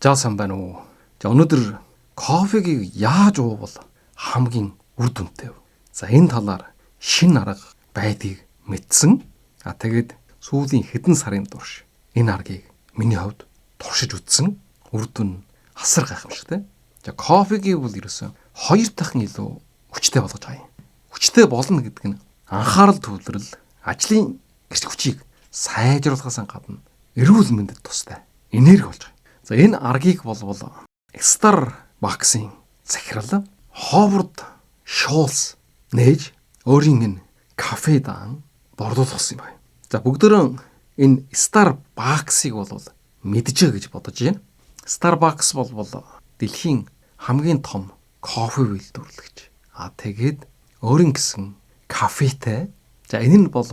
За сайн байна уу? За өнөөдөр кофегийг яаж уувал хамгийн үр дүнтэй вэ? За энэ талаар шинэ арга байдгийг мэдсэн. Тэгээд сүүлийн хэдэн сарын турш энэ аргыг миний хувьд туршиж үзсэн. Үр дүн асар гайхамшигтай. За кофегийг бол ерөөсөн хоёр дахин илүү хүчтэй болгож байгаа юм. Хүчтэй болно гэдэг нь анхаарал төвлөрөл, ажлын эрч хүчийг сайжруулахаас гадна эрүүл мэндэд тустай энерги болж байгаа. За энэ аргийг болвол Starbucks-ийн захирал Ховард Шулц нээж өөрийн энэ кафе даан борлуулсан юм байна. За бүгдөө энэ Starbucks-ыг бол мэджээ гэж бодож байна. Starbucks бол дэлхийн хамгийн том кофе үйлдвэрлэгч. Тэгээд өөрийн гэсэн кафетэй. За энэ нь бол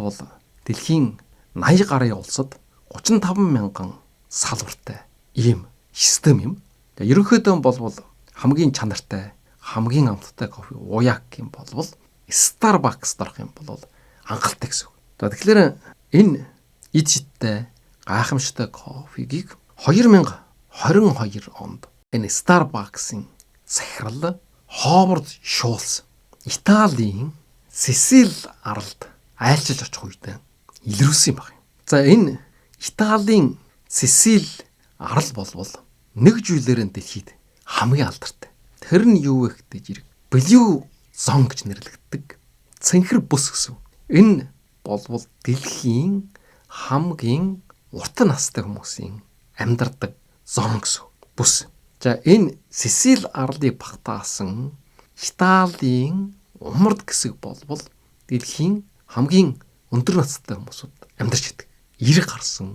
дэлхийн 80 гаруй улсад 35 мянган салбартай ийм систем юм. За ерөнхийдөө бол хамгийн чанартай, хамгийн амттай кофе ууяг юм бол Starbucks дорох юм бол анхалтай гэсэн үг. За тэгэхээр энэ эцэгтэй гайхамшигтай кофегийг 2022 онд энэ Starbucks-ийн захирал Ховард Шулц Италийн Сесил аралд айлчилж очих үед илрүүлсэн юм байна. За энэ Италийн Сесил арал болвол нэг зүйлээр нь дэлхийд хамгийн алдартай. Тэр нь юу вэ гэдэг зэрэг Blue Zone гэж нэрлэгддэг цэнхэр бүс гэсэн. Энэ болвол дэлхийн хамгийн урт настай хүмүүсийн амьдардаг зон гэсэн бүс. За энэ Сесил арлыг багтаасан Италийн умард хэсэг болвол дэлхийн хамгийн өндөр настай хүмүүсүүд амьдарч байдаг. 90 гарсан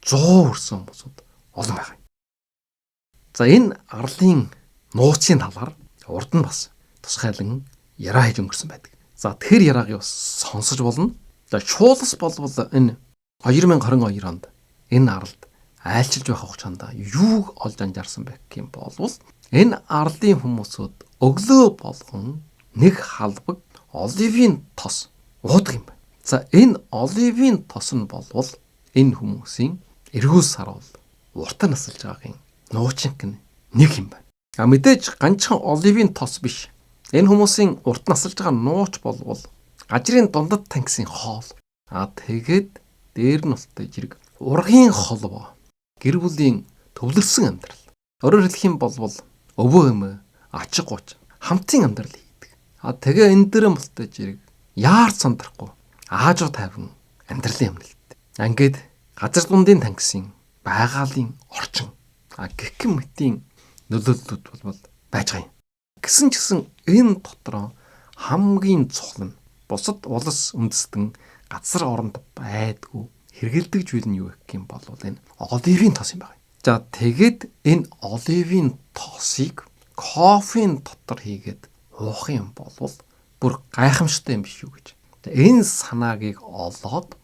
100 хүрсэн хүмүүсүүд олон байгаа. За энэ арлын нууцын талаар урд нь бас тусгайлан яраа хийж өнгөрсөн байдаг. За тэр ярааг бас сонсож болно. За Шулц болвол энэ 2022 онд энэ аралд айлчилж байх хугацаанд юуг олж анжаарсан байх юм болвол энэ арлын хүмүүсүүд өглөө болгон нэг халбаг оливын тос уудаг юм байна. За энэ оливын тос нь болвол энэ хүмүүсийн эргүүл сарвал урт насалж байгаагийн нууцынх нь нэг юм байна. Мэдээж ганцхан оливын тос биш. Энэ хүмүүсийн урт насалж байгаа нууц болвол гажрын дундад тангисын хоол. Тэгээд дээр нь болтой зэрэг ургийн холбоо, гэр бүлийн төвлөрсөн амьдрал. Өөрөөр хэлэх юм бол өвөө эмээ, ачиг гуч хамтын амьдрал хийдэг. Тэгээ энэ дээр нь болтой зэрэг яар сандрахгүй аажуу тайван амьдралын өмнөлт. Ингээд газар дундын тангисын байгалийн орчин гэгхэн мэтийн нөлөөллүүд бол байж байгаа юм. Гэсэн ч гэсэн энэ дотроо хамгийн цохол нь бусад улс үндэстэн газар оронд байдгүй хэрэгэлдэг зүйл нь юу гэх юм бол энэ оливын тос юм байна. За тэгээд энэ оливын тосыг кофеин дотор хийгээд уух юм бол бүр гайхамшигтай юм биш үү гэж. Энэ санаагийг олоод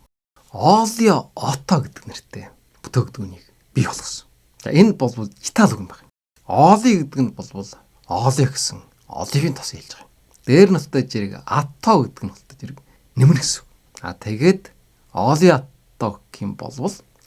олио ото гэдэг нэртэй бүтээгдэхүүнийг бий болгосон. За энэ бол Итали үг юм байна. Оли гэдэг нь бол олио гэсэн оливын тос хэлж байгаа юм. Дээр нь болтой зэрэг ато гэдэг нь болтой зэрэг нэмнэ гэсэн. Тэгээд олиото гэх юм бол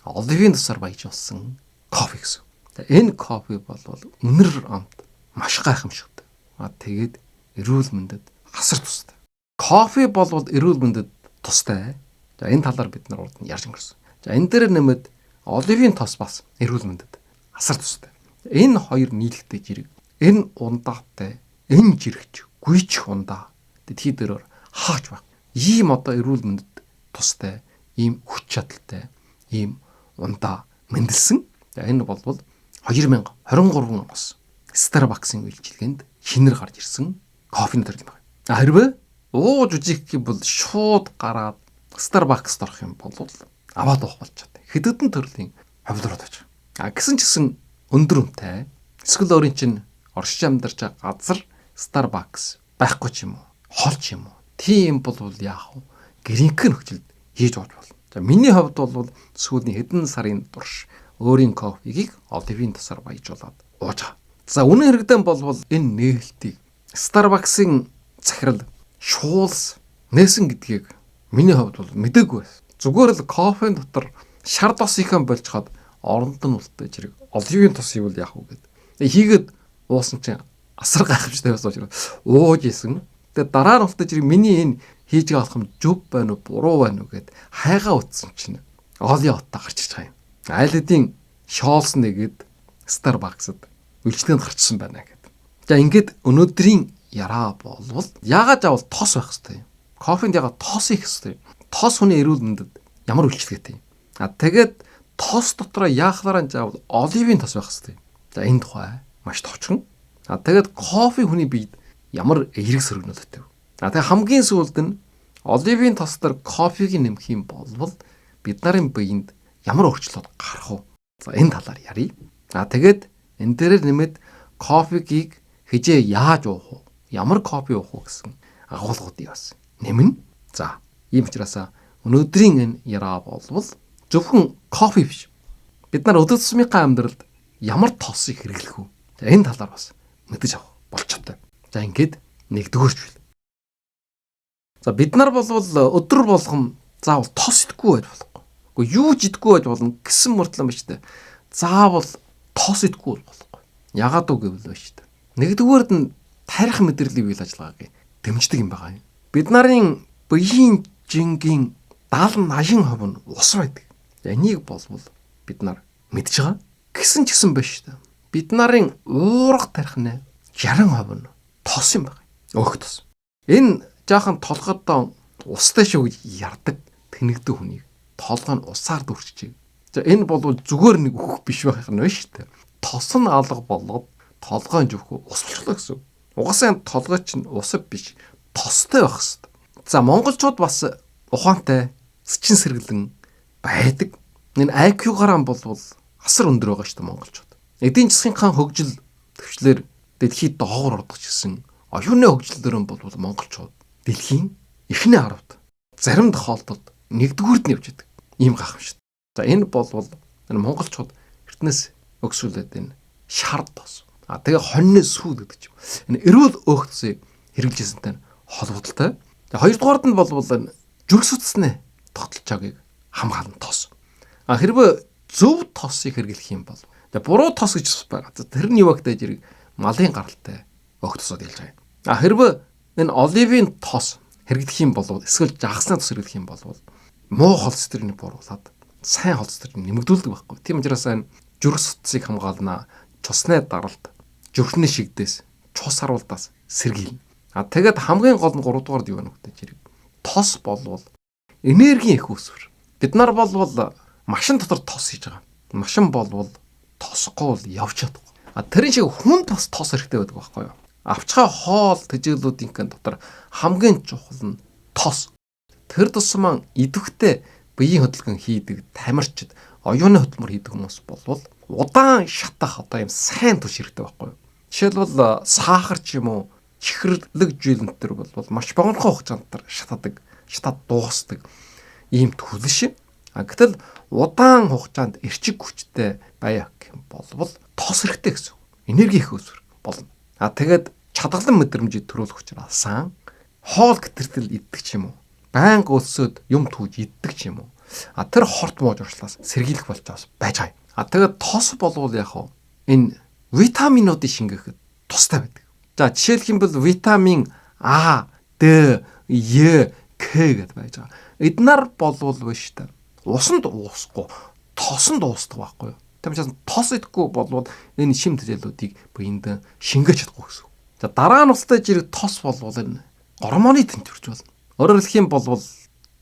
оливын тосоор баяжуулсан кофе гэсэн. Энэ кофе бол үнэр амт маш гайхамшигтай. Тэгээд эрүүл мэндэд асар тустай. Кофе бол эрүүл мэндэд тустай. За энэ талаар бид нар урд нь ярьж өнгөрсөн. За энэ дээр нэмээд оливын тос бас эрүүл мэндэд асар тустай. Энэ хоёр нийлэгдэж зэрэг энэ ундаатай энэ жирэгч гүйчих ундаа дэлхий дээрээр хаач баг. Ийм одоо эрүүл мэндэд тустай, ийм хүч чадалтай, ийм ундаа мэндэлсэн. За энэ бол 2023 оноос Starbucks-ийн үйлчилгээнд шинээр гарч ирсэн кофений төрөл юм байна. Хэрвээ ууж үзэх юм бол шууд гараад Starbucks дорох юм бол аваад уух болж чаддаг. Хэдэн төрлийн хувилбарууд байж байгаа. Гэсэн ч гэсэн өндөр үнэтэй. Эсвэл өөрийн чинь оршиж амьдарч байгаа газар Starbucks байхгүй ч юм уу, хол ч юм уу. Тийм бол яах вэ? Гэрийнхэн нөхцөлд хийж ууж болно. За миний хувьд бол сүүлийн хэдэн сарын турш өөрийн кофегийг оливын тосоор баяжуулаад ууж байгаа. За үнэн хэрэгтэн бол энэ нээлтийг Starbucks-ийн захирал Шулц нээсэн гэдгийг миний хувьд бол мэдээгүй. Зүгээр л кофе дотор шар дос ихэн болцоход оронд нь үлдээ зэрэг оливын тос ивэл яах вэ гэдэг. Тэгээ хийгээд уусан чинь асар гайхамшигтай байсан учраас ууж исэн. Тэгээ дараа нь үлдээ зэрэг миний энэ хийж байгаа болох юм зүг байна уу буруу байна уу гэд хайгаа утсан чинь оливын оттой гарч ирж байгаа юм. Айл хэдийн шоолс нэгэд Starbucks-д үйлчлэгэнд гарчсан байна гэдэг. За ингээд өнөөдрийн яраа болвол яагаад заавал тос байх хэвтэй юм. Кофенд яагаад тос их хэвтэй юм. Тос хүний эрүүл мэндэд ямар үйлчлэгтэй юм. Тэгээд тос дотроо яахлаараа заавал оливын тос байх хэвтэй. За энэ тухай маш товчхон. Тэгээд кофе хүний биед ямар эерэг сөргөнөлттэй вэ? Тэгээд хамгийн сүүлд нь оливын тостор кофег нэмэх юм болвол бид нарын биед ямар өөрчлөлт гарах вэ? За энэ талаар ярив. Тэгээд энэ дээрээ нэмээд кофегийг хизээ яаж уух вэ? Ямар кофе уух вэ гэсэн агуулгуудыг бас нэмнэ. За ийм учраас өнөөдрийн энэ яраа болвол зөвхөн кофе биш. Бид нар өдөр тутмынхаа амьдралд ямар тосыг хэрэглэх вэ? За энэ талаар бас мэдэж авах болчтой. За ингээд нэгдүгээрч бил. За бид нар болвол өдөр болгон заавал тос идэхгүй байж болохгүй. Гэхдээ юу ч идэхгүй байж болно гэсэн мөртлөө биш үү? Заавал тос идэхгүй болохгүй. Ягаад үг гэвэл биш үү? Нэгдүгээрд нь тарих мэдрэлийн үйл ажиллагааг дэмждэг юм байгаа юм. Бид нарын биеийн жингийн 70-80% нь ус байдаг. За энийг болвол бид нар мэдж байгаа. Гэсэн ч гэсэн биш үү? Бид нарын уурга тарих нь 60% нь тос юм байна. Өөх тос. Энэ жаахан толгойдоо устай шүү гэж ярддаг тэнэгдэг хүнийг толгой нь усаар дүүрчихжээ. За энэ бол зүгээр нэг өөх биш байх нь биш үү? Тос нь алга болгоод толгой нь зөвхөн ус болчихлоо гэсэн. Угаасаа энэ толгой чинь ус биш тостой байх хэвээр. За монголчууд бас ухаантай счин сэргэлэн байдаг. Энэ IQ-гаараа болвол асар өндөр байгаа шүү дээ монголчууд. Эдийн засгийн хөгжил төвчлэр дэлхийд доогуур ордог гэсэн оюуны хөгжлөөр нь болвол монголчууд дэлхийн эхний 10-д зарим тохиолдолд нэгдүгüүрд нь явж байдаг. Ийм гайхамшигт. За энэ болвол энэ монголчууд эртнээс өгсүүлээд энэ шар тос. Тэгээ хоньны сүүл гэдэг чинь энэ эрүүл өөхцийг хэрэгжилсэнтэй холбогдолтой. Хоёрдугаард нь болвол энэ зүрх судасны тогтолцоог хамгаална тос. Хэрвээ зөв тосыг хэрэглэх юм бол буруу тос гэж байгаа. Тэр нь юу вэ гэдэг зэрэг малын гаралтай өөх тосод ялж байгаа. Хэрвээ энэ оливын тос хэрэглэх юм бол эсвэл жагсны тос хэрэглэх юм бол муу холц төрний бууруулаад сайн холц төрний нэмэгдүүлдэг байхгүй. Тийм учраас энэ зүрх судасыг хамгаална. Цусны даралт, зүрхний шигдээс, цус харуулдаас сэргийлнэ. Тэгээд хамгийн гол нь 3 дугаард юу вэ гэдэг зэрэг тос болвол энергийн их үүсвэр. Бид нар болвол машин дотор тос хийж байгаа. Машин болвол тосгүй л явж чадахгүй. Тэрэн шиг хүнд бас тос хэрэгтэй байдаг байхгүй юу? Авчгаа хоол тэжээлүүдийн дотор хамгийн чухал нь тос. Тэр тусмаа идэвхтэй биеийн хөдөлгөөн хийдэг тамирчид, оюуны хөдөлмөр хийдэг хүмүүс болвол удаан шатах одоо юм сайн түш хэрэгтэй байхгүй юу? Жишээлбэл сахар ч юм уу, чихэрлэг жилэнтэр болвол маш богинохон хугацаанд шатаад дуусдаг ийм төлөш. Гэтэл удаан хугацаанд эрчиг хүчтэй байя гэх юм болвол тос хэрэгтэй гэсэн. Энерги их өсвөр болно. Тэгээд чадгалан мэдрэмжийг төрүүлэх учраас хоол гэтэртэл иддэг ч юм уу, байнга өлсөд юм түүж иддэг ч юм уу. Тэр хорт мууж уршлаас сэргийлэх болчоос байж байгаа. Тэгээд тос болвол яг хоо энэ витаминуудыг шингээхэд тустай байдаг. За жишээлх юм бол витамин А, Д, Е, К гэдээ байж байгаа. Эднэр болвол биш та. Усанд уусахгүй, тосонд уусдаг байхгүй юу? Тэгмээс тос идэхгүй болвол энэ шим тэжээлүүдийг биеинд шингээж чадахгүй гэсэн. За дараа нь устай жирэг тос болвол энэ гормоны тэмдэгч болно. Өөрөөр хэлэх юм бол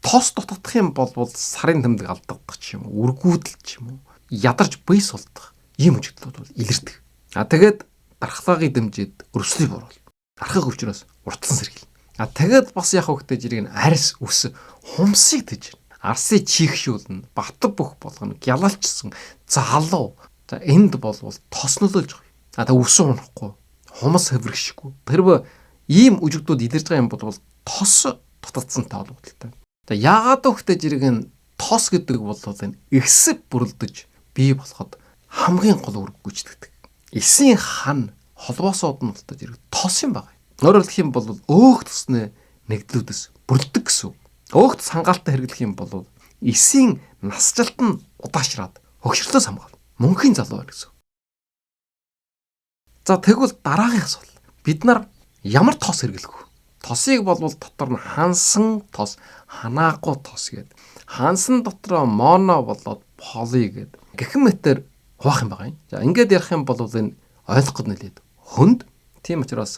тос дутагдах юм бол сарын тэмдэг алдагдах ч юм уу, үргүүдэл ч юм уу, ядарч бие сулдах ийм үжиглүүд бол илэрдэг. Тэгээд дархлаагийн дэмжид өрсөлдөй бууруул. Архаг өвчнөөс уртсан сэргийл. Тэгээд бас яг хөвгтэй жирийг арьс үс хумсыг тэж арсыг чихшүүлнэ, бат бөх болгоно, гялалчсан залуу. За энд болвол тос нөлөөлж байгаа. Тэг үс унахгүй, хумс хэврэгшгүй. Тэрвээ ийм үжигдүүд илэрж байгаа юм бол тос дутагдсантай холбогдолтой. За яагаад хөвгтэй жирийг нь тос гэдэг бол энэ эксэв бүрэлдэж бий болоход хамгийн гол үүрэг гүйцэтгэдэг. Эсийн хан холбоосоод нь болтой жирэг тос юм байна. Өөрөөр хэлэх юм бол өөх тосны нэгдлүүдээс бүрддэг гэсэн. Өөхт сангаалтаа хэрэглэх юм бол эсийн насжилт нь удаашраад Хөгшрөлөөс хамгаална. Мөнхийн залуу байна гэсэн. За тэгвэл дараагийн асуулт. Бид нар ямар тос хэрэглэх вэ? Тосыг болвол дотор нь хансан тос, ханаахгүй тос гэдэг. Хансан дотроо моно болоод поли гэдэг. Гэх мэтээр хуваах юм байгаа юм. За ингээд ярих юм бол энэ ойлгоход нэлээд хөнд. Тийм учраас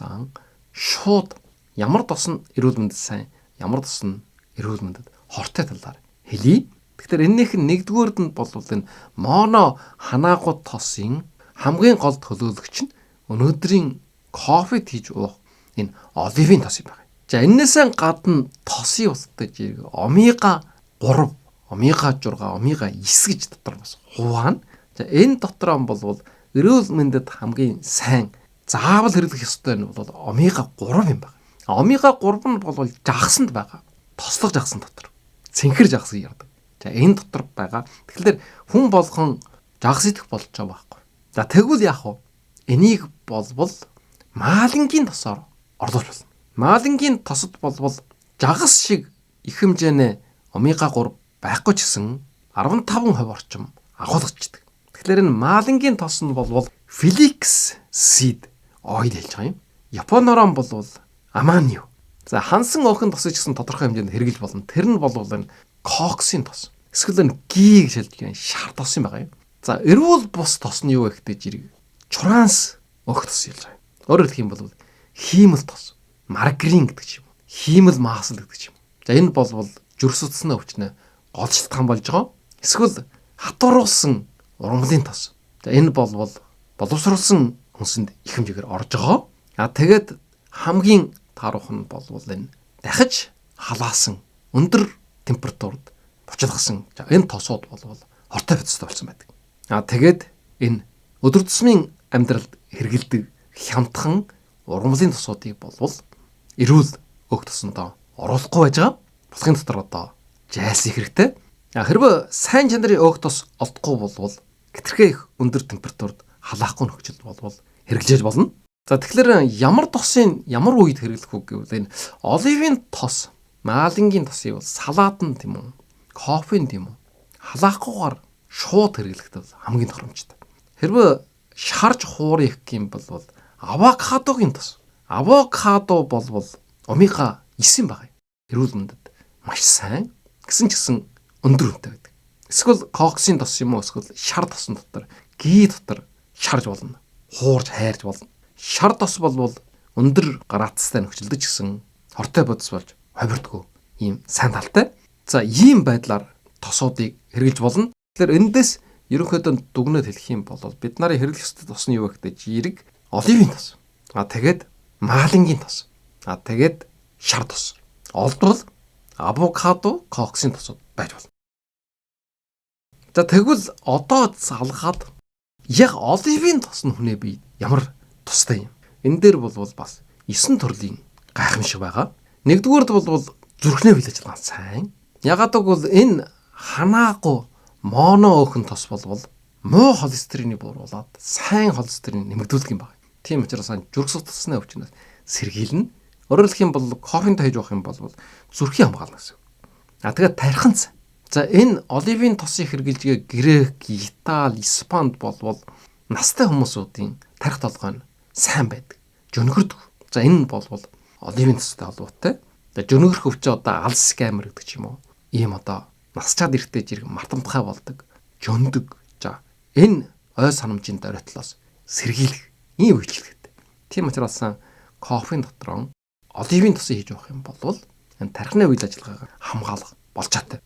шууд ямар тос нь эрүүл мэндэд сайн, ямар тос нь эрүүл мэндэд хортой талаар хэлье. Тэгэхээр энэнийх нь нэгдүгээрд нь бол энэ моно ханаахгүй тосын хамгийн гол төлөөлөгч нь өнөөдрийн кофед хийж уух энэ оливын тос юм байна. За энэсээ гадна тосын устдаж омега 3, омега 6, омега 9 гэж дотор бас хуваана. За энэ дотроо бол эрүүл мэндэд хамгийн сайн заавал хэрэглэх ёстой нь бол омега 3 юм байна. Омега 3 нь бол жагсанд байгаа. Тослог жагсан дотор. Цэнхэр жагсан ярддаг. За энэ дотор байгаа. Тэгэхээр хүн болгон жагс идэх болж байгаа байхгүй. За тэгвэл яах вэ? Энийг болвол маалангийн тосоор орлуулж болно. Маалангийн тосод болвол жагас шиг их хэмжээний омега 3 байхгүй ч гэсэн 15% орчим агуулгачдаг. Тэгэхээр энэ маалангийн тос нь болвол фликс сид ойл хэлж байгаа юм. Японоор болвол аманио. За хансан охин тосыг ч гэсэн тодорхой хэмжээнд хэрэглэж болно. Тэр нь болвол энэ коксын тос. Эсвэл энэ ги гэж хэлж байгаа шар тос юм байгаа юм. За эрүүл бус тос нь юу вэ гэдэг жирийг чуранс өх тос хэлж байгаа. Өөрөөр хэлэх юм бол хиймэл тос, маргарин гэдэг ч юм. Хиймэл маасл гэдэг ч юм. За энэ болвол зүрх судасны өвчнө гол шалтгаан болж байгаа. Эсвэл хатууруулсан ургамлын тос. За энэ болвол боловсруулсан хүнсэнд их хэмжээгээр орж байгаа. Тэгээд хамгийн тааруух нь болвол энэ дахиж халаасан өндөр температурд буцалгасан. За энэ тосууд болвол хортой бицтэй болсон байдаг. Тэгээд энэ өдөр тутмын амьдралд хэрэгэлдэг хямдхан ургамлын тосуудыг болвол эрүүл өг тосондоо оруулахгүй байж байгаа. Босгийн дотор одоо жайлс их хэрэгтэй. Хэрвээ сайн чанарын өг тос олдохгүй болвол хэтэрхээ их өндөр температурд халаахгүй нөхцөл болвол хэрэглэж болно. За тэгэхээр ямар тосын ямар үед хэрэглэх вэ гэвэл энэ оливын тос, маалангийн тосыг бол салаатан тийм үү, кофеин тийм үү, халаахгүйгээр шууд хэрэглэхдээ хамгийн тохиромжтой. Хэрвээ шарж хуурах юм бол авокадогийн тос. Авокадо болвол омега 9 байгаа. Эрүүл мэндэд маш сайн гэсэн ч гэсэн өндөр үнэтэй байдаг. Эсвэл коксын тос юм уу, эсвэл шар тосон дотор ги дотор шарж болно. Хуурж хайрж болно. Шар тос болвол өндөр градустай нөхцөлдөж гисэн хортой бодис болж ховирдгоо ийм сайн талтай. За ийм байдлаар тосуудыг хэрэглэж болно. Тэгэхээр эндээс ерөнхийдөө дүгнэлт хэлэх юм бол бид нарын хэрэглэх ёстой тос нь юу вэ гэдэг жирийг оливын тос. Тэгээд маалангийн тос. Тэгээд шар тос. Олдвол авокадо, коксын тосууд байж болно. За тэгвэл одоо залгаад яг оливын тос нь хүнээ бие ямар тустай юм. Энэ дээр бол бас 9 төрлийн гайхамшиг байгаа. Нэгдүгээрд бол зүрхний үйл ажиллагаа сайн. Ягаад гэвэл энэ ханаагүй моно өхөн тос болвол муу холестериний бууруулаад сайн холестерин нэмэгдүүлэх юм байна. Тийм учраас зүрх судасны өвчнөөс сэргийлнэ. Өөрөөр хэлэх юм бол кофентэй хийж явах юм бол зүрхийн хамгаална гэсэн. Тэгээд тархинц. За энэ оливын тосыг хэрэгжилгээ Грек, Итали, Испанд болвол настай хүмүүсүүдийн тарих толгой нь сайн байдаг. Жөнхөрдөг. За энэ нь болвол оливын тостой холбоотой. За жөнхөрөх өвчөө одоо Альцгеймер гэдэг ч юм уу. Ийм одоо насчаад ирэхтэй зэрэг мартамтгай болдог. Жөндөг. За энэ ой санамжийн дөрөтлөөс сэргийлэх ийм үйлчлэгтэй. Тийм учраас кофеин дотроо оливын тосыг хийж явах юм бол энэ тархины үйл ажиллагаагаа хамгаалах болж чадтай.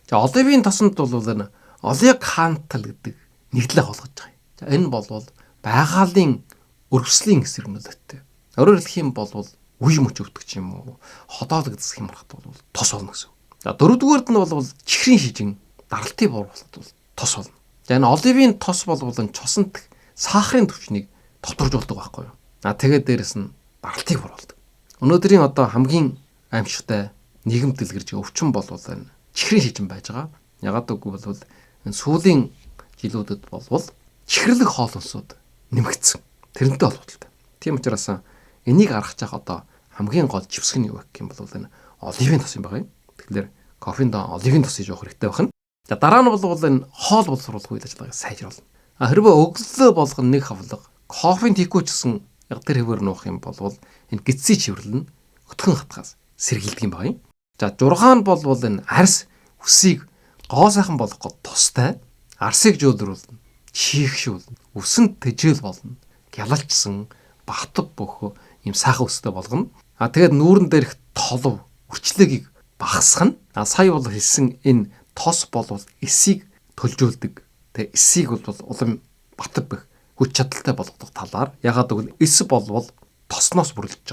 За оливын тосонд бол энэ олеокантал гэдэг нэгдлээ холгож байгаа. За энэ болвол байгалийн өргөслийн эсрэг нөлөөтэй. Өөрөөр хэлэх юм бол үе мөч өвдөг ч юм уу, ходоол гэдсэх юм харахад бол тос болно гэсэн. За дөрөвдүгээрд нь бол чихрийн шижин даралтын бууруулалт бол тос болно. За энэ оливын тос бол цуснд сахарын түвшнийг тодоржуулдаг байхгүй юу? Тэгээд дээрэс нь даралтыг бууруулдаг. Өнөөдрийн одоо хамгийн аимшигтай нийгэм дэлгэрж өвчин бол энэ чихрийн шижин байж байгаа. Ягаад гэвэл энэ сүүлийн жилүүдэд болвол чихэрлэг хоол хүнсүүд нэмэгдсэн. Тэрнтэй холбоотой. Тийм учраас энийг аргах чах одоо хамгийн гол живсэг нь юу гэх юм бол энэ оливын тос юм байна. Тэгэхээр кофенд оливын тос хийж явах хэрэгтэй байна. За дараа нь бол энэ хоол боловсруулах үйл ажиллагааг сайжруулна. Хэрвээ өглөө болгоно нэг хавлага кофенд хийхгүй ч гэсэн яг тэр хэвээр нуух юм бол энэ гидсийн чивэрлэл нь өтгөн хатгаас сэргийлдэг юм байна. За 6 нь бол энэ арс үсийг гоо сайхан болгоход тустай арсыг жөөлрүүлнэ, чихшүүлнэ, үсэнд тэжээл болно, гялалчсан, батб бөхөө ийм сайхан өстэй болгоно. Тэгээд нүүрэн дээрх толов, үрчлэгийг багасгах нь. Сая бол хэлсэн энэ тос бол эсийг төлжүүлдэг. Тэгээ эсийг бол улам батб бэх хүч чадалтай болгох талаар ягаад гэвэл эс бол тосноос бүрэлдэж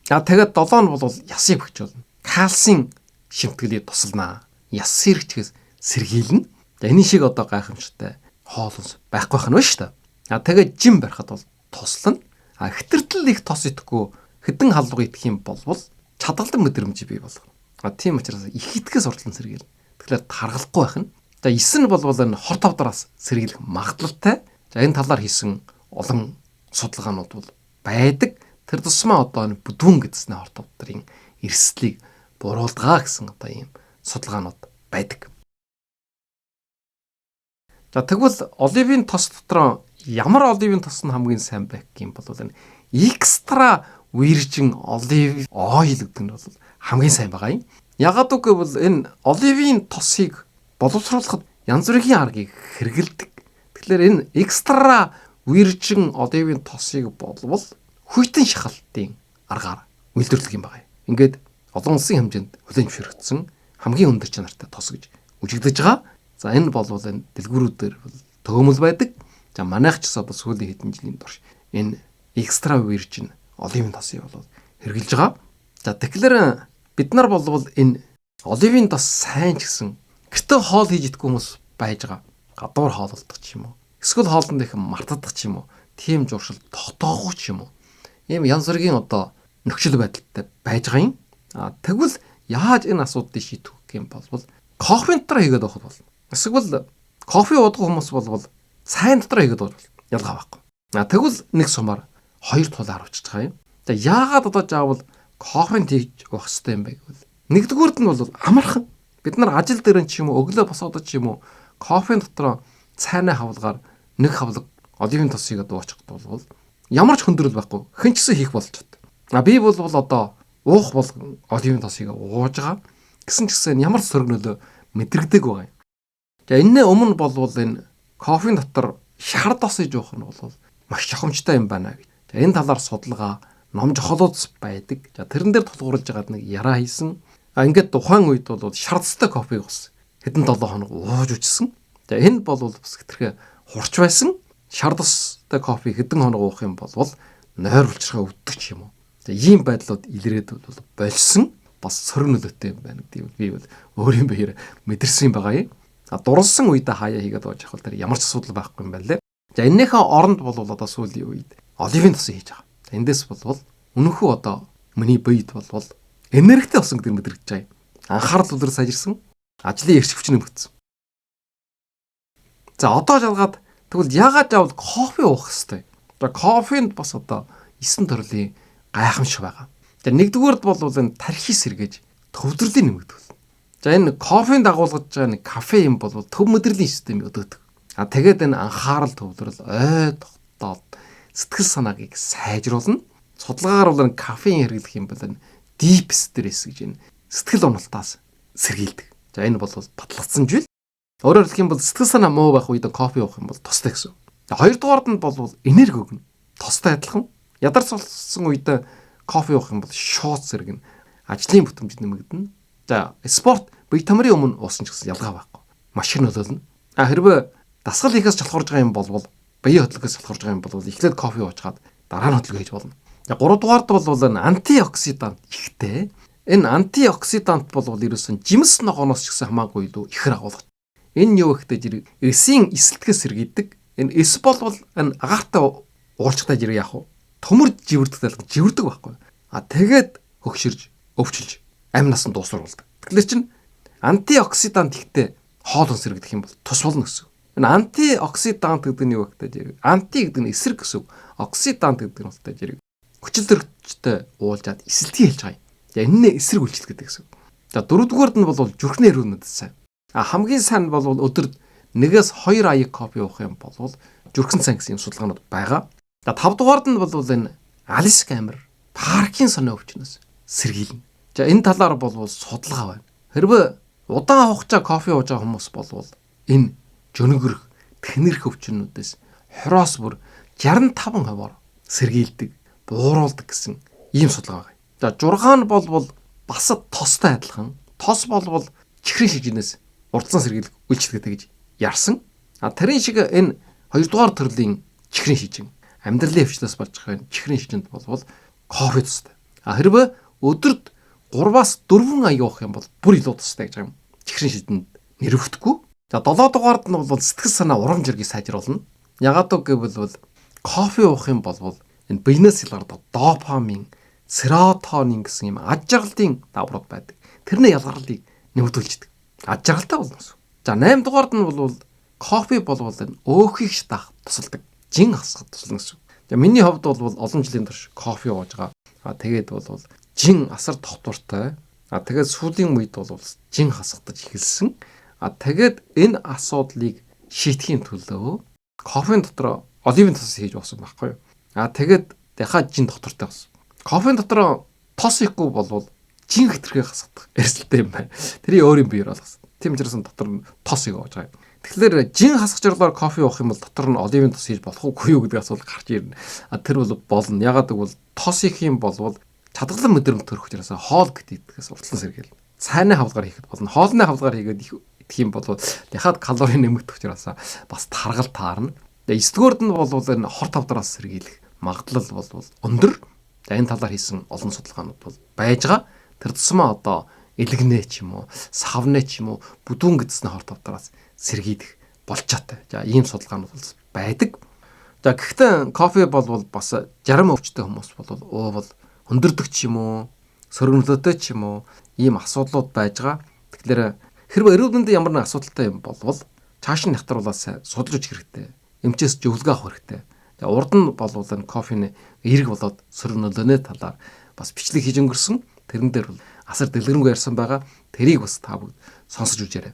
байгаа. Тэгээд 7 нь бол ясыг бөхжүүлнэ. Кальцийн шимтгэлийг тусалнаа. Яс сэргчгээс сэргийлнэ. Энэ шиг одоо гайхамшигтай хоолос байхгүй байх нь шүү дээ. Тэгээд жим барихад бол туслана. Хэтэртэл их тос идэхгүй хэдэн халууг идэх юм бол чадгалдан мэдрэмж бий болгоно. Тийм учраас их идэхээс урдлан сэргийлнэ. Тэгэхээр таргалахгүй байх нь. За 9 нь бол энэ хор тавдараас сэргийлэх магадлалтай. За энэ талаар хийсэн олон судалгаанууд бол байдаг. Тэр тусмаа одоо энэ бүдүүн гэдснэ хор тавдрын эрсдлийг буруулдгаа гэсэн одоо ийм судалгаанууд байдаг. За тэгвэл оливын тос дотор ямар оливын тос нь хамгийн сайн байх юм бол энэ экстра virgin olive oil гэдэг нь бол хамгийн сайн байгаа юм. Ягаад гэвэл энэ оливын тосыг боловсруулахад янз бүрийн аргыг хэрэгэлдэг. Тэгэхээр энэ экстра virgin оливын тосыг болвол хүйтэн шахалтын аргаар үйлдвэрлэх юм байна. Ингээд олон улсын хэмжээнд хүлээн зөвшөөрөгдсөн хамгийн өндөр чанартай тос гэж үжигдэж байгаа. За энэ бол энэ дэлгүүрүүдээр төгөөмөл байдаг. За манайх ч гэсэн одоо сүүлийн хэдэн жилийн турш энэ экстра virgin оливын тосыг бол хэрэгжилж байгаа. За тэгэхээр бид нар бол энэ оливын тос сайн ч гэсэн гэртээ хоол хийж идэх хүмүүс байж байгаа. Гадуур хооллолдог ч юм уу. Эсвэл хоолнд их мартадах ч юм уу. Тийм журшил тогтоогүй ч юм уу. Ийм янз бүрийн одоо нөхцөл байдалтай байж байгаа юм. Тэгвэл яаж энэ асуудлыг шийдэх юм бол кофе дотор хийгээд авах бол. Эсвэл кофе уудаг хүмүүс бол сайн дотор хийгээд авах ялгаа байхгүй. Тэгвэл нэг сумаар хоёр тулаар авчиж байгаа юм. За яагаад одоо заавал кофенд хийж уух хэрэгтэй юм бэ гэвэл нэгдүгüүрд нь бол амархан. Бид нар ажил дээр ч юм уу өглөө босоод ч юм уу кофе дотор цайны хавлгаар нэг хавлаг оливын тосыг дуучих бол ямар ч хөндрөл байхгүй хэн ч гэсэн хийх болж байна. Би бол одоо уух бол оливын тосыг ууж байгаа гэсэн ч гэсэн ямар сөргнөлөө мэдрэгдэг байгаа юм. За энэний өмнө бол энэ кофе дотор шар тосыг уух нь бол маш чухамжтай юм байна гэж. За энэ талаар судалгаа ном жохолууд байдаг. За тэрэн дээр тулгуурлаж байгаад нэг яраа хийсэн. Ингээд тухайн үед бол шардстай кофег ус хэдэн 7 хоног ууж үжсэн. За энэ бол бас хэтэрхээ хурц байсан. Шардстай кофе хэдэн хоног уух юм бол нойр булчирхаа өвддөг ч юм уу. За ийм байдлууд илрээд бол болсон. Бас сөрөг нөлөөтэй юм байна гэдэг би бол өөрийн биеэр мэдэрсэн юм байгаа юм. Дурлсан үедээ хаяа хийгээд ууж явах тэр ямар ч асуудал байхгүй юм байна лээ. За эннийхээ оронд бол одоо сүүлийн үед оливын тосыг хийж байгаа. Эндээс бол үнэхүү одоо миний биед бол энергитэй болсон гэдэг мэдрэгдэж байгаа юм. Анхаарал үлрэл сайжирсан, ажлын эрч хүч нэмэгдсэн. За одоо жалгаад тэгвэл яагаад заавал кофе уух хэвтэй? За кофенд бас одоо 9 төрлийн гайхамшиг байгаа. За нэгдүгээрд бол энэ тархи сэргээж төвдрөлийн нэмэгдвэл. За энэ кофенд дагуулгаж байгаа нэг кафе юм бол төв мэдрэлийн систем өдөөдөг. Тэгээд энэ анхаарал төвлөрөл ой тогтоод сэтгэл санаагийг сайжруулна. Судалгаагаар бол энэ кафеин хэрэглэх юм бол энэ deep stress гэж энэ сэтгэл уналтаас сэргийлдэг. За энэ бол батлагдсан зүйл. Өөрөөр хэлэх юм бол сэтгэл санаа муу байх үед кофе уух юм бол тустай гэсэн. Хоёрдугаард нь бол энерги өгнө. Тустай адилхан. Ядарч болсон үед кофе уух юм бол шууд сэргэнэ. Ажлын бүтэмж нэмэгдэнэ. За спорт бие тамирын өмнө уусан ч гэсэн ялгаа байхгүй. Маш их нөлөөлнө. Хэрвээ дасгал хийхээс шалхуурж байгаа юм бол бие хөдөлгөөс шалхуурж байгаа юм бол эхлээд кофе уучгаад дараа нь хөдөлгөөн хийж болно. За 3 дугаард бол энэ антиоксидант ихтэй. Энэ антиоксидант бол ерөөсөн жимс ногооноос ч гэсэн хамаагүй илүү ихэр агуулгач. Энэ юу гэхтэй зэрэг эсийн эсэлтгэс сэргийдэг. Энэ эс бол энэ агаартай уулчтай зэрэг яах вэ? Төмөр живэрдэгтэй живэрдэг байхгүй. Тэгээд хөгширж, өвчилж амь насанд дуусруулдаг. Тэгэхээр чинь антиоксидант ихтэй хоолон сэргийдэх юм бол тус болно гэсэн. Энэ антиоксидант гэдэг нь юу гэхтэй зэрэг анти гэдэг нь эсрэг гэсэн. Оксидант гэдэг нь болтой зэрэг хүчил төрөгчтэй уулзаад эсэлтгий хэлж байгаа юм. За энэний эсрэг үйлчлэл гэдэг гэсэн. За дөрөвдүгээрд нь бол зүрхний эрүүнүүд сайн. Хамгийн сайн бол өдөрт 1-2 аяг кофе уух юм бол зүрхэн сан гэсэн юм судалгаанууд байгаа. За 5 дугаард нь бол энэ Альцгеймер, Паркинсоны өвчнөөс сэргийлнэ. За энэ талаар бол судалгаа байна. Хэрвээ удаан хугацаа кофе ууж байгаа хүмүүс бол энэ жөнөгөрөх, тэнэрх өвчнүүдээс хороос бүр 65%-аар сэргийлдэг, бууруулдаг гэсэн ийм судалгаа байна. За 6 нь бол бас тостой адилхан. Тос бол чихрийн шижинээс урдсан сэргийлэх үйлчлэгтэй гэж ярьсан. Тэрийн шиг энэ 2 дугаар төрлийн чихрийн шижин амьдралын өвчнөөс болж байгаа чихрийн шижинд бол кофе тустай. Хэрвээ өдөрт 3-4 аяг уух юм бол бүр илүү тустай гэж юм. Чихрийн шижинд нэрвэхдэггүй. За 7 дугаард нь бол сэтгэл санаа урам зориг сайжруулна. Ягаад гэвэл кофе уух юм бол энэ биенээс илгардаг допамин, серотонин гэсэн юм аж аргалын даврууд байдаг. Тэрний ялгарлыг нэмэгдүүлждэг. Аж аргалтай болно. За 8 дугаард нь бол кофе бол энэ өөхийг шатаах тусалдаг. Жин хасахад туслана гэсэн. За миний хувьд бол олон жилийн турш кофе ууж байгаа. Тэгээд бол жин асар тогтвортой. Тэгээд сүүлийн үед бол жин хасагдаж эхэлсэн. Тэгээд энэ асуудлыг шийдэхийн төлөө кофеин дотор оливын тос хийж уусан байхгүй юу. Тэгээд дахиад жин доктортой болсон. Кофеин дотор тос ихгүй бол жин хэтэрхий хасагдах эрсдэлтэй юм байна. Тэрийг өөрийн биеэр болгосон. Тийм учраас дотор нь тос ийг ууж байгаа юм. Тэгэхээр жин хасах жирлоор кофе уух юм бол дотор нь оливын тос хийж болох уугүй юу гэдэг асуулт гарч ирнэ. Тэр бол болно. Ягаад гэвэл тос их юм бол чадгалан мэдрэмж төрөх учраас хоол гэдэгээс уртлан сэргээл. Сайнны хавлгаар хийхэд болно. Хоолны хавлгаар хийгээд идэх юм бол дахиад калори нэмэгдэх учраас бас таргал таарна. 9-р нь бол энэ хорт хавдраас сэргийлэх магадлал бол өндөр. Энэ талаар хийсэн олон судалгаанууд бол байж байгаа. Тэр тусмаа одоо элэгнээ ч юм уу, савнэ ч юм уу, бүдүүн гэдсний хорт хавдраас сэргийлэх болчоотой. За ийм судалгаанууд бол байдаг. За гэхдээ кофе бол бас жарам өвчтэй хүмүүс бол өндөрдөг ч юм уу, сөргөнлөөтэй ч юм уу ийм асуудлууд байж байгаа. Тэгэхээр хэрвээ эрүүл мэндийн ямар нэг асуудалтай юм бол цааш нь хятруулаас судалж хэрэгтэй. Эмчээс зөвлөгөө авах хэрэгтэй. За урд нь бол энэ кофений эерэг болоод сөргөнлөөний талаар бас бичлэг хийж өнгөрсөн. Тэрэн дээр бол асар дэлгэрэнгүй ярьсан байгаа. Тэрийг бас та бүгд сонсож үзээрэй.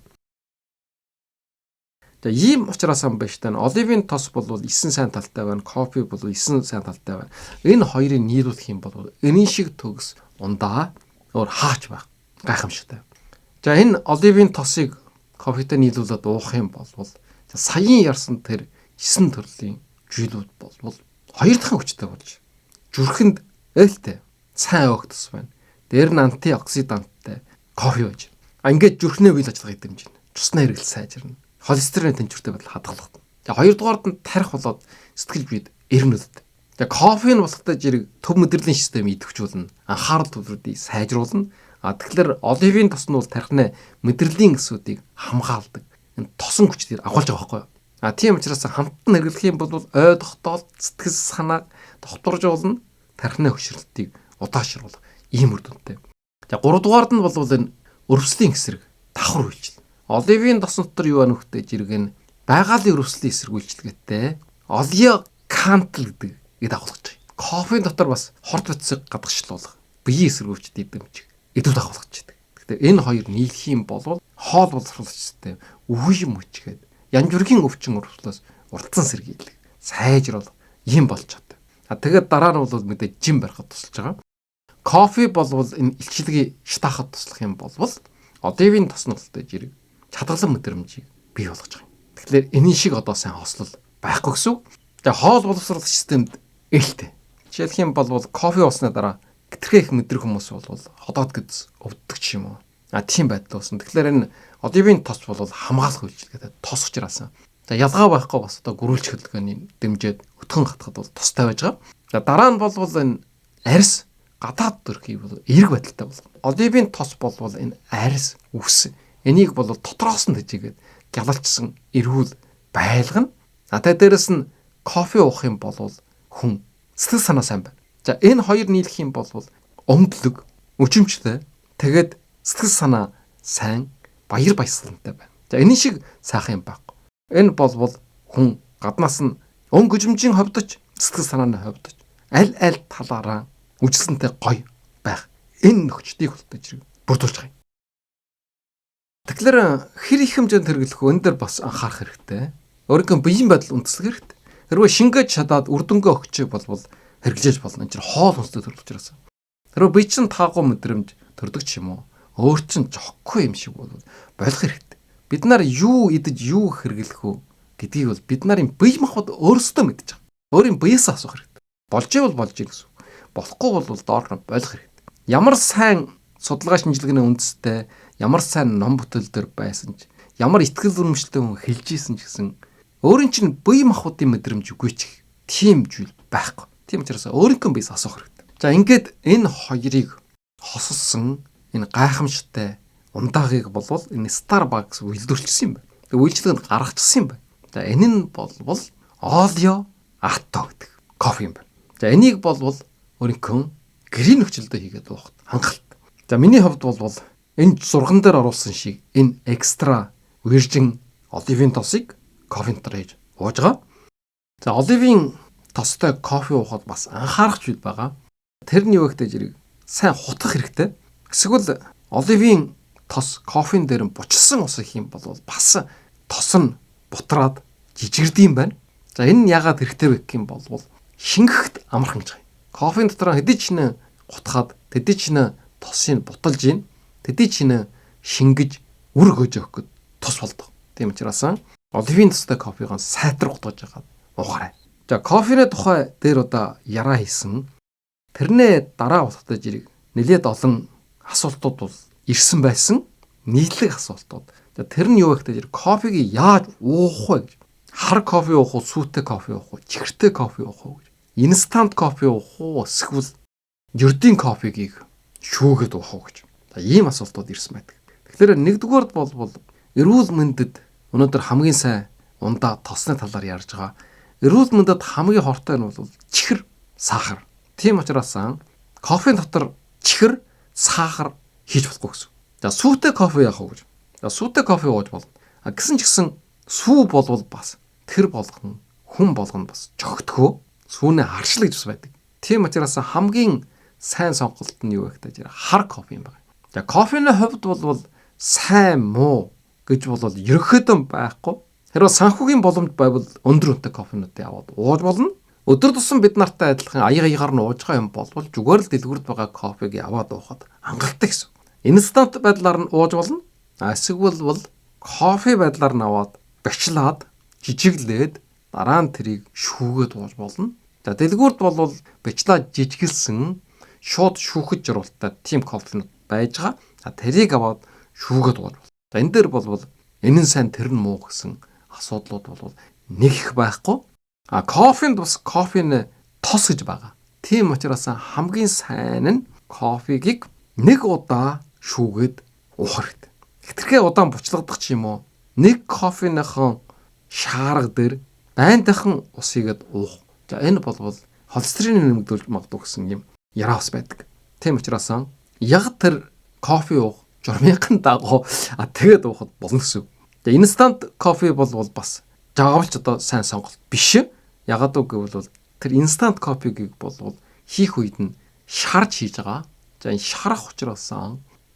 За ийм учраас юм байна шүү дээ. Оливын тос бол 9 сайн талтай байна. Кофе бол 9 сайн талтай байна. Энэ хоёрыг нийлүүлэх юм бол энийн шиг төгс ундаа өөр хаач байх. Гайхамшигтай. За энэ оливын тосыг кофетэй нийлүүлээд уух юм бол саяын ярьсан тэр 9 төрлийн жилүүд бол хоёр дахин хүчтэй болж зүрхэнд ээлтэй сайн өөх тус байна. Дээр нь антиоксиданттай кофе байж. Ингээд зүрхнээ үйл ажиллагааг дэмжинэ. Цусны хэрэгэл сайжирна. Холестерин тэнцвэртэй байдал хадгалагдана. За хоёрдугаард нь тарих болоод сэтгэл биед эргэнүүлдэг. За кофеин болохтой зэрэг төв мэдрэлийн систем идэвхжүүлнэ. Анхаарал төвлөрүүдийг сайжруулна. Тэгэхээр оливын тос нь бол тархины мэдрэлийн эсүүдийг хамгаалдаг. Энэ тосон хүчээр агуулж байгаа байхгүй юу? Тийм учраас хамтан хэрэглэх юм бол ой тогтоол сэтгэл санааг тогтворжуулна. Тархины хөшрөлтийг удаашруулах ийм үр дүнтэй. За 3 дугаард нь бол энэ өрөвслийн эсрэг давхар үйлчлэл. Оливын тос дотор юу байна вөхтэй зэрэг энэ байгалийн өрөвслийн эсрэг үйлчлэгээтэй олеокантл гэдэг агуулгаж байна. Кофеин дотор бас хорт бацыг гадагшлуулах, биеийн эсэргүүцэд дэмжих, идэвхтэй агуулгаж байна. Тэгэхээр энэ хоёр нийлэх юм бол хоол боловсруулах систем үгүй юм үчгээд янз бүрийн өвчин өрөвслөөс урдсан сэргийлэх, сайжруулах юм болж чаддаг. Тэгээд дараа нь бол мэдээ жим барихад тусалж байгаа. Кофе бол энэ илчлэгийг шатаахад туслах юм бол оливын тоснолтой зэрэг чадгалан мэдрэмжийг бий болгож байгаа юм. Тэгэхээр энэний шиг одоо сайн хослол байхгүй гэсэн. Тэгээ хоол боловсруулах системд ээлтэй. Жишээлх юм бол кофе уусны дараа гэтэрхээ их мэдрэх хүмүүс бол ходоод гэд өвддөг ч юм уу. Тийм байдал болсон. Тэгэхээр энэ оливын тос бол хамгаалах үйлчилгээтэй тос учраас. За ялгаа байхгүй бас одоо гөрүүлж хөдөлгөөний дэмжээд өтгөн хатахад бол тустай байж байгаа. За дараа нь бол энэ арьс гадаад төрхий бол эерэг байдалтай болгоно. Оливын тос бол энэ арьс үс. Энийг бол дотроос нь тэжээгээд гялалчсан эрүүл байлгана. Тэгээд дээрэс нь кофе уух юм бол хүн сэтгэл санаа сайн байна. За энэ хоёр нийлэх юм бол өмдлөг, өчимчтэй. Тэгээд сэтгэл санаа сайн, баяр баясгалантай байна. За энэ шиг сайхан юм байхгүй. Энэ бол хүн гаднаас нь өн гүжимжийн ховдож, сэтгэл санааны ховдож, аль талаараа үжилсэнтэй гоё байх. Энэ нөхцөлийг хүртэж бүрдүүлж байгаа юм. Тэгэхээр хэр их хэмжээнд хэрэглэх вэ? Энэ дээр бас анхаарах хэрэгтэй. Өөрийнхөө биеийн байдал үндэслэх хэрэгтэй. Хэрвээ шингээж чадаад үр дүнгээ өгч болвол хэрэглэж болно. Энэ чинь хоол хүнстэй төрөл учраас. Хэрвээ бие чинь таагүй мэдрэмж төрдөг ч юм уу. Өөр чинь жоггүй юм шиг болвол болох хэрэгтэй. Бид нар юу идэж юу хэрэглэх вэ гэдгийг бол бид нарын бие махбод өөрсдөө мэдж байгаа. Өөрийн биеэс асуух хэрэгтэй. Болж ивэл болж ий гэсэн. Болохгүй бол доорх нь болох хэрэгтэй. Ямар сайн судалгаа шинжилгээний үндэстэй, ямар сайн ном бүтээл дээр байсан ч, ямар ихтгэл үнэмшилтэй хүн хэлж ийсэн ч гэсэн өөрийн чинь бие махбодын мэдрэмж үгүй ч тийм зүйл байхгүй. Тийм учраас өөрийнхөө биеэс асуух хэрэгтэй. За ингээд энэ хоёрыг хосолсон энэ гайхамшигтай ундаагыг болвол энэ Starbucks үйлдвэрлэсэн юм байна. Тэгээ үйлчлэгэнд гаргачихсан юм байна. За энэ нь болвол Olio Atto гэдэг кофе юм байна. За энийг болвол өөрийнхөө гэрийн нөхцөлдөө хийгээд уухад хангалттай. За миний хувьд бол энэ зурган дээр оруулсан шиг энэ экстра virgin оливын тосыг кофе дотор хийж ууж байгаа. За оливын тостой кофе уухад бас анхаарах зүйл байгаа. Тэр нь юу гэхтэй зэрэг сайн хутгах хэрэгтэй. Эсвэл оливын тос кофен дээр нь бучилсан ус их юм бол бас тос нь бутраад жижигэрдэм байна. За энэ нь яагаад хэрэгтэй вэ гэх юм бол шингэхэд амархан гэж. Кофен дотор хэдий ч нэ гутахад хэдий ч нэ тосыг буталж ийн хэдий ч нэ шингэж үр гөж өгөх тус болдог. Тийм учраас оливын тостой кофег сайтар гутгаж байгаа ухаарай. За кофений тухай дээр одоо яраа хийсэн. Тэрнээ дараа утгатай зэрэг нэлээд олон асуултууд бол ирсэн байсан. Нийтлэг асуултууд. За тэр нь юу гэхтэй зэрэг кофег яаж уух вэ гэж. Хар кофе уух уу, сүйтэй кофе уух уу, чихэртэй кофе уух уу гэж. Инстант кофе уух уу, эсвэл ердийн кофегийг шүүгээд уух уу гэж. За ийм асуултууд ирсэн байдаг. Тэгэхээр нэгдүгээрд бол эрүүл мэндэд өнөөдөр хамгийн сайн ундаа тосны талаар ярьж байгаа. Эрүүл мэндэд хамгийн хортой нь бол чихэр, сахар. Тийм учраас кофений дотор чихэр, сахар хийж болохгүй гэсэн. За сүйтэй кофе яах вэ гэж. За сүйтэй кофе ууж болно. Гэсэн ч гэсэн сүү болвол бас тэр болгон хүн болгоно бас чогтгөө сүүнээ харшлаг гэж байдаг. Тийм учраас хамгийн сайн сонголт нь юу вэ гэхээр хар кофе юм байна. За кофений хувьд бол сайн муу гэж бол ерөнхийдөө байхгүй. Хэрвээ санхүүгийн боломж байвал өндөр үнэтэй кофенуудыг аваад ууж болно. Өдөр тутам бид нартай адилхан аягаар нь ууж байгаа юм бол зүгээр л дэлгүүрт байгаа кофег аваад уухад хангалттай гэсэн. Инстант байдлаар нь ууж болно. Эсвэл бол кофе байдлаар нь аваад бачлаад жижиглээд дараа нь тэрийг шүүгээд ууж болно. За дэлгүүрт бол бачлаад жижиглсэн шууд шүүхэд журалтай тим кофенууд байж байгаа. За тэрийг аваад шүүгээд ууж болно. За энэ дээр бол энэ нь сайн тэр нь муу гэсэн асуудлууд бол нэг их байхгүй. Кофенд бас кофений тос гэж байгаа. Тийм учраас хамгийн сайн нь кофегийг нэг удаа шүүгээд уух хэрэгтэй. Хэтэрхий удаан бучлагдах ч юм уу нэг кофеныхон шаарга дээр байнтайхан ус игээд уух. За энэ бол холестерин нэмэгдүүлж магадгүй гэсэн юм яраа ус байдаг. Тийм учраас яг тэр кофе уух журмынхын дагуу тэгээд уухад болно гэсэн. Тэгээ инстант кофе бол бас жаагалч одоо сайн сонголт биш. Ягаад гэвэл тэр инстант кофегийг бол хийх үед нь шарж хийж байгаа. За энэ шарах учраас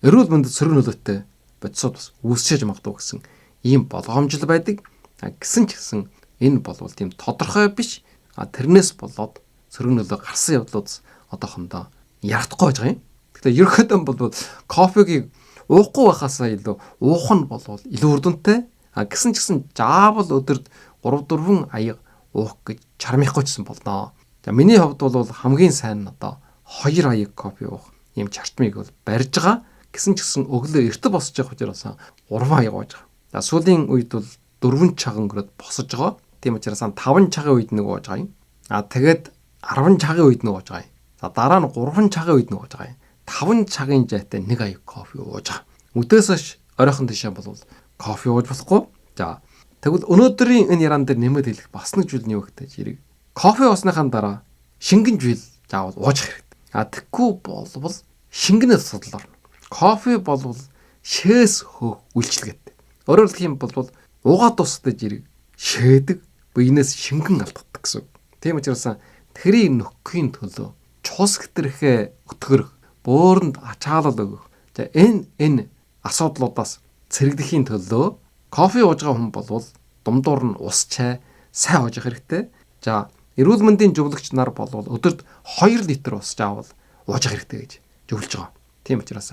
эрүүл мэндэд сөрөг нөлөөтэй бодисууд бас үүсчиж магадгүй гэсэн ийм болгоомжл байдаг. Гэсэн ч гэсэн энэ бол тийм тодорхой биш. Тэрнээс болоод сөрөг нөлөө гарсан явдлууд одоохондоо ярагдахгүй байж байгаа юм. Тэгэхээр ерөнхийдөө бол кофегийг уухгүй байхаасаа илүү уух нь бол илүү үр дүнтэй. Гэсэн ч гэсэн заавал өдөрт 3-4 аяга уух гэж чармихгүй гэсэн болно. За миний хувьд бол хамгийн сайн нь одоо 2 аяга кофе уух ийм чартмыг бол барьж байгаа. Гэсэн ч гэсэн өглөө эртэ босч явах учраас 3 аяга ууж байгаа. За сүүлийн үед бол 4 цагаан өнгөрөөд босож байгаа. Тийм учраас 5 цагаан үед нэг ууж байгаа юм. Тэгээд 10 цагаан үед нэг ууж байгаа юм. За дараа нь 3 цагаан үед нэг ууж байгаа юм. 5 цагийн жаатай 1 аяга кофе ууж байгаа. Өдөөс хойш оройхон тишээ бол кофе ууж болохгүй. За тэгвэл өнөөдрийн энэ яран дээр нэмээд хэлэх бас нэг зүйл нь юу гэхтэй зэрэг кофе уусныхаа дараа шингэн жил заавал ууж хэрэгтэй. Тэггүй болвол шингэнэ судлаар кофе болвол шээс хөөх үйлчлэгээтэй. Өөрөөр хэлэх юм бол уугаад дуустай зэрэг шээдэг биенээс шингэн алддаг гэсэн. Тийм учраас тэрийг нөхөхийн төлөө чус хэтэрхээ өтгөрөх, бөөрөнд ачаалал өгөх. За энэ асуудлуудаас цэрэгдэхийн төлөө кофе ууж байгаа хүн болвол думдуур нь ус чай сайн ууж явах хэрэгтэй. За эрүүл мэндийн жувлагч нар болвол өдөрт 2 литр ус заавал ууж явах хэрэгтэй гэж зөвлөж байгаа. Тийм учраас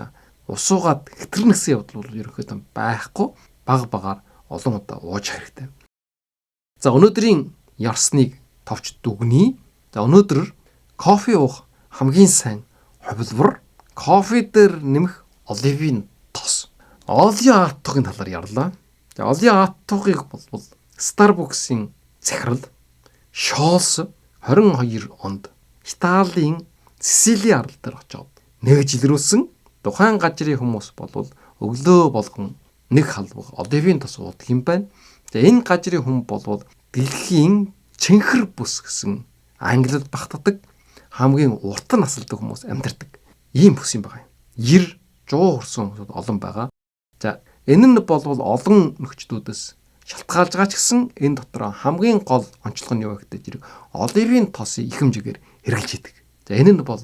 ус уугаад хэтрнэсэн явдал бол ерөнхийдөө байхгүй, бага багаар олон удаа ууж хэрэгтэй. За өнөөдрийн ярсныг товч дүгнэе. За өнөөдөр кофе уух хамгийн сайн хувилбар кофе дээр нэмэх оливын тос. Оливын аттуугийн талаар ярьлаа. За оливын аттуугыг бол Starbucks-ийн захирал Шолс 22 онд Италийн Сицили арал дээр очоод нэгж илрүүлсэн. Тухайн газрын хүмүүс бол өглөө болгон нэг халбаг оливын тос уудаг юм байна. За энэ газрын хүн бол дэлхийн цэнхэр бүс гэсэн англид багтдаг хамгийн урт насалдаг хүмүүс амьдардаг ийм бүс юм байна. 90, 100 хүрсэн хүмүүс олон байгаа. За энэ нь бол олон нөхцлүүдээс шалтгаалж байгаа ч гэсэн энэ дотор хамгийн гол онцлог нь юу вэ гэхээр оливын тосыг их хэмжээгээр хэрэглэж идэг. За энэ нь бол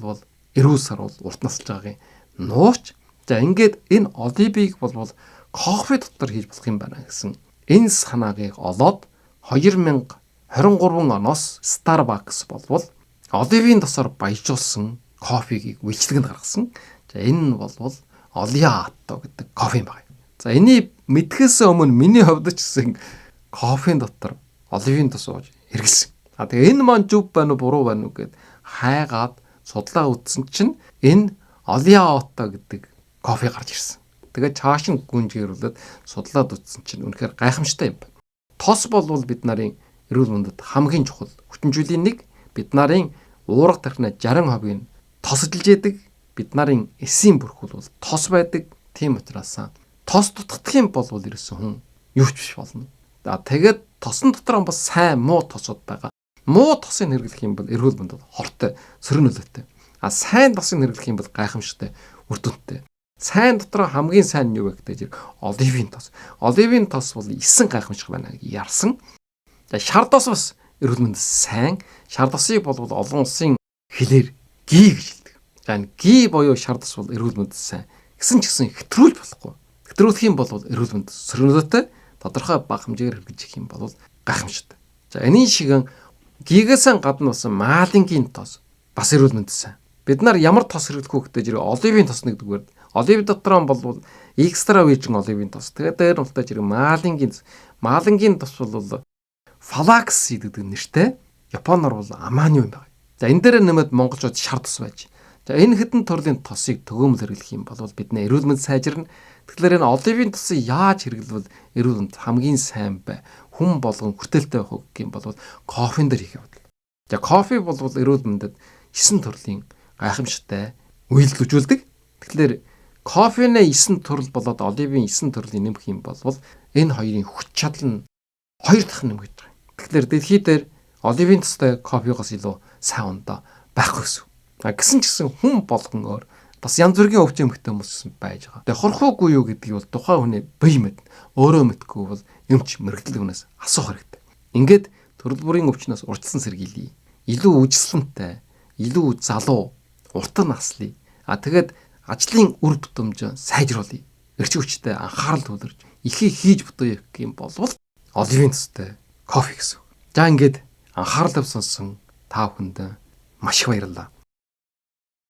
эрүүл сарвал урт насалж байгаагийн нууч. За ингээд энэ оливыг бол кофе дотор хийж болох юм байна гэсэн энэ санаагийг олоод 2023 оноос Starbucks болвол оливын тосоор баяжуулсан кофегийг үйлчлэгэнд гаргасан. За энэ нь бол Oleato гэдэг кофе юм байна. За энийг мэдхээс өмнө миний хувьд ч гэсэн кофеин дотор оливын тос ууж хэрэглэсэн. Тэгээ энэ маань зөв байна уу буруу байна уу гэд хайгаад судлаа үзсэн чинь энэ Oleato гэдэг кофе гарч ирсэн. Тэгээ цааш нь гүнжгэрүүлээд судлаад үзсэн чинь үнэхээр гайхамшигтай юм байна. Тос бол бид нарын эрүүл мэндэд хамгийн чухал хүчин зүйлийн нэг. Бид нарын уурга тархины 60% нь тосжилж яадаг. Бид нарын эсийн бүрхүүл бол тос байдаг. Тийм учраас тос дутагдах юм бол ерөөсөн хүн юу ч биш болно. Тэгээд тосон дотор бас сайн муу тосууд байгаа. Муу тосыг хэрэглэх юм бол эрүүл мэндэд хортой, сөрөг нөлөөтэй. Сайн тосыг хэрэглэх юм бол гайхамшигтай, үр дүнтэй. Сайн дотор хамгийн сайн нь юу вэ гэдэг оливын тос. Оливын тос бол 9 гайхамшиг байна гэж ярьсан. За шар тос бас эрүүл мэндэд сайн. Шар тосыг бол олон улсын хэлээр ГИ гэж хэлдэг. За энэ ГИ буюу шар тос бол эрүүл мэндэд сайн. Гэсэн ч гэсэн хэтрүүлж болохгүй. Хэтрүүлэх юм бол эрүүл мэнд сөрөглөөтэй тодорхой бага хэмжээгээр хэрэгжих юм бол гайхамшигтай. За энэ шигэн гигээс гадна басан маалингийн тос бас эрүүл мэнд сайн. Бид нар ямар тос хэрэглэх вэ гэдэг зэрэг оливын тос нэгдүгээр. Олив дотор бол экстра вижн оливын тос. Тэгээд дээр нь ултай зэрэг маалингийн тос бол флакс гэдэг нэртэй. Японоор бол амани юм байна. За энэ дээр нэмээд монголчууд шар тос байж. За энэ хэдэн төрлийн тосыг төгөөмөл хэрэглэх юм бол бидний эрүүл мэнд сайжирна. Тэгэхээр энэ оливын тосыг яаж хэрэглэвэл эрүүл мэнд хамгийн сайн бай. Хүн болгон хүртээлтэй байх гэх юм бол кофен дээр хийх явдал. За кофе бол эрүүл мэндэд 9 төрлийн гайхамшигтай үйлдэл үзүүлдэг. Тэгэхээр кофенээ 9 төрөл болоод оливын 9 төрлийн нэмэх юм бол энэ хоёрын хүч чадал нь 2 дахин нэмэгдэж байгаа. Тэгэхээр дэлхий дээр оливын тостой кофегоос илүү сайн ундаа байхгүй гэсэн. Гэсэн ч гэсэн хүн болгоноор бас янз бүрийн өвчин эмхтэй хүмүүс байж байгаа. Тэгээ хорхоогүй юу гэдгийг бол тухайн хүний бие мэд өөрөө мэдгүй бол юмч мэрэгдэл хүнээс асуух хэрэгтэй. Ингээд төрөл бүрийн өвчнөөс урьдчилан сэргийлье. Илүү үжилсэнтэй, илүү залуу, урт наслыг. Тэгээд ажлын үр дүнж сайжруулъя. Эрчим хүчтэй анхаарал төвлөрж ихийг хийж бүтээе гэх юм бол оливын тостой кофе гэсэн. За ингээд анхаарал тавьсан та бүхэнд маш их баярлалаа.